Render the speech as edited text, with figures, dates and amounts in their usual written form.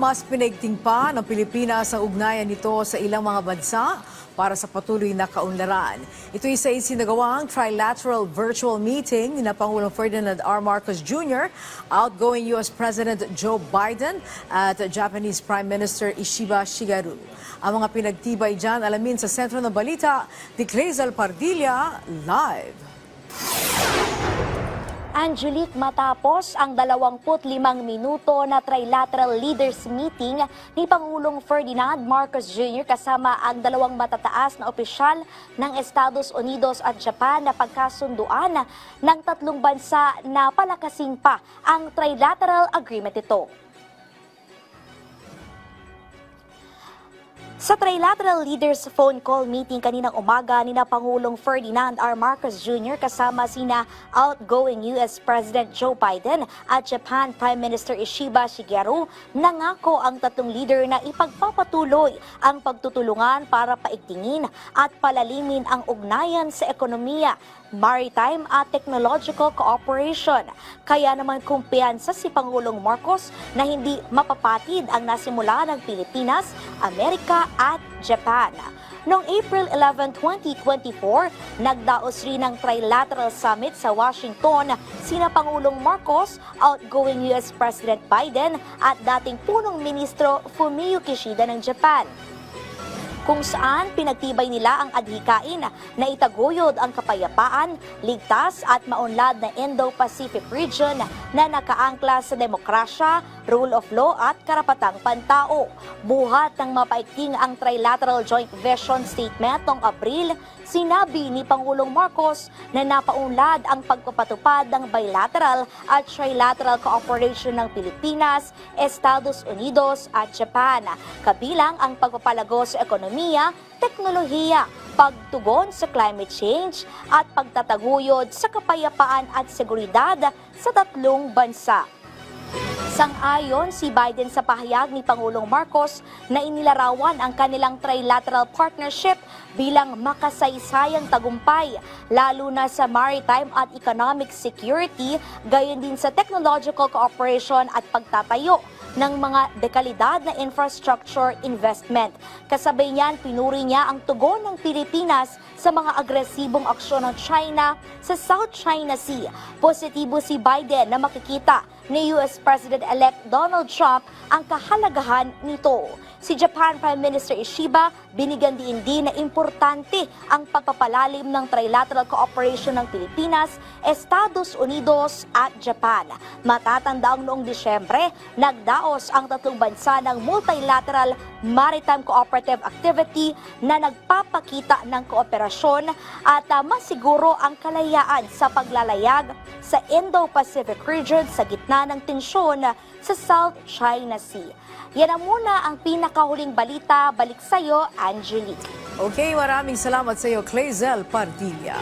mas pinaigting pa ng Pilipinas ang ugnayan nito sa ilang mga bansa para sa patuloy na kaunlaran. Ito isa isinagawang trilateral virtual meeting ni Pangulong Ferdinand R. Marcos Jr., outgoing U.S. President Joe Biden at Japanese Prime Minister Ishiba Shigeru. Ang mga pinagtibay dyan alamin sa sentro ng balita ni Clazel Pardilla, live. Angelique, matapos ang 25 minuto na trilateral leaders meeting ni Pangulong Ferdinand Marcos Jr. kasama ang dalawang matataas na opisyal ng Estados Unidos at Japan na pagkasunduan ng tatlong bansa na palakasin pa ang trilateral agreement ito. Sa trilateral leaders phone call meeting kaninang umaga ni Pangulong Ferdinand R. Marcos Jr. kasama sina outgoing U.S. President Joe Biden at Japan Prime Minister Ishiba Shigeru, nangako ang tatlong leader na ipagpapatuloy ang pagtutulungan para paigtingin at palalimin ang ugnayan sa ekonomiya, maritime at technological cooperation. Kaya naman kumpiyansa si Pangulong Marcos na hindi mapapatid ang nasimula ng Pilipinas, Amerika at Japan. Noong April 11, 2024, nagdaos rin ng trilateral summit sa Washington sina Pangulong Marcos, outgoing U.S. President Biden at dating punong ministro Fumio Kishida ng Japan, kung saan pinagtibay nila ang adhikain na itaguyod ang kapayapaan, ligtas at maunlad na Indo-Pacific region na nakaangkla sa demokrasya, rule of law at karapatang pantao. Buhat ng mapaigting ang Trilateral Joint Vision Statement noong Abril, sinabi ni Pangulong Marcos na napaunlad ang pagpapatupad ng bilateral at trilateral cooperation ng Pilipinas, Estados Unidos at Japan, kabilang ang pagpapalago sa ekonomiya, teknolohiya, pagtugon sa climate change at pagtataguyod sa kapayapaan at seguridad sa tatlong bansa. Sang-ayon si Biden sa pahayag ni Pangulong Marcos na inilarawan ang kanilang trilateral partnership bilang makasaysayang tagumpay, lalo na sa maritime at economic security, gayon din sa technological cooperation at pagtatayo ng mga dekalidad na infrastructure investment. Kasabay niyan, pinuri niya ang tugon ng Pilipinas sa mga agresibong aksyon ng China sa South China Sea. Positibo si Biden na makikita ni U.S. President-elect Donald Trump ang kahalagahan nito. Si Japan Prime Minister Ishiba, binigyan din na importante ang pagpapalalim ng trilateral cooperation ng Pilipinas, Estados Unidos at Japan. Matatandang noong Disyembre, nagdaos ang tatlong bansa ng multilateral maritime cooperative activity na nagpapakita ng kooperasyon at masiguro ang kalayaan sa paglalayag sa Indo-Pacific region sa gitna ng tensyon sa South China Sea. Yan ang muna ang pinakahuling balita. Balik sa'yo, Angelique. Okay, maraming salamat sa iyo, Clazel Pardilla.